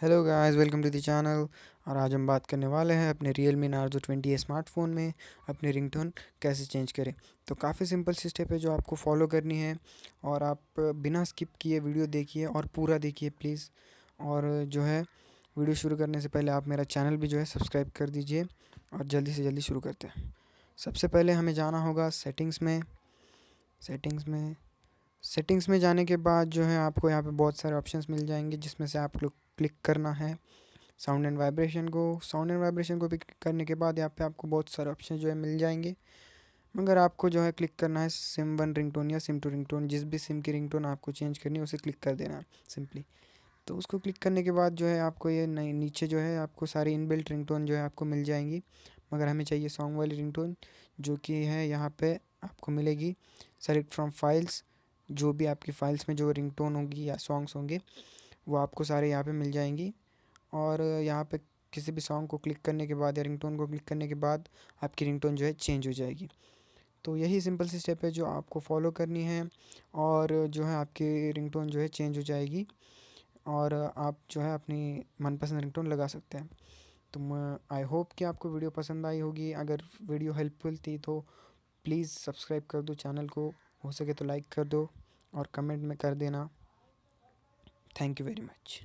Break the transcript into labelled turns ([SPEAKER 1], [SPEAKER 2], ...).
[SPEAKER 1] Hello guys, welcome to the channel. और आज हम बात करने वाले हैं अपने Realme Narzo 20 स्मार्टफ़ोन में अपने रिंगटोन कैसे चेंज करें। तो काफ़ी सिंपल सी स्टेप है जो आपको फॉलो करनी है, और आप बिना स्किप किए वीडियो देखिए और पूरा देखिए प्लीज़। और जो है, वीडियो शुरू करने से पहले आप मेरा चैनल भी जो है सब्सक्राइब कर दीजिए, और जल्दी से जल्दी शुरू करते हैं। सबसे पहले हमें जाना होगा सेटिंग्स में सेटिंग्स में जाने के बाद जो है आपको यहाँ पे बहुत सारे ऑप्शंस मिल जाएंगे, जिसमें से आप लोग क्लिक करना है साउंड एंड वाइब्रेशन को भी क्लिक करने के बाद यहाँ पे आपको बहुत सारे ऑप्शन जो है मिल जाएंगे। मगर आपको जो है क्लिक करना है सिम वन रिंगटोन या सिम टू रिंगटोन, जिस भी सिम की रिंगटोन आपको चेंज करनी है उसे क्लिक कर देना है सिंपली। तो उसको क्लिक करने के बाद जो है आपको ये नई नीचे जो है आपको सारी इनबिल्ट रिंगटोन जो है आपको मिल जाएंगी। मगर हमें चाहिए सॉन्ग वाली रिंगटोन, जो कि है यहाँ पे आपको मिलेगी सेलेक्ट फ्रॉम फाइल्स। जो भी आपकी फ़ाइल्स में जो रिंगटोन होगी या सॉन्ग्स होंगे वो आपको सारे यहाँ पे मिल जाएंगी। और यहाँ पे किसी भी सॉन्ग को क्लिक करने के बाद या रिंगटोन को क्लिक करने के बाद आपकी रिंगटोन जो है चेंज हो जाएगी। तो यही सिंपल सी स्टेप है जो आपको फॉलो करनी है, और जो है आपकी रिंगटोन जो है चेंज हो जाएगी, और आप जो है अपनी मनपसंद रिंगटोन लगा सकते हैं। तो मैं आई होप कि आपको वीडियो पसंद आई होगी। अगर वीडियो हेल्पफुल थी तो प्लीज़ सब्सक्राइब कर दो चैनल को, हो सके तो लाइक कर दो और कमेंट में कर देना। Thank you very much.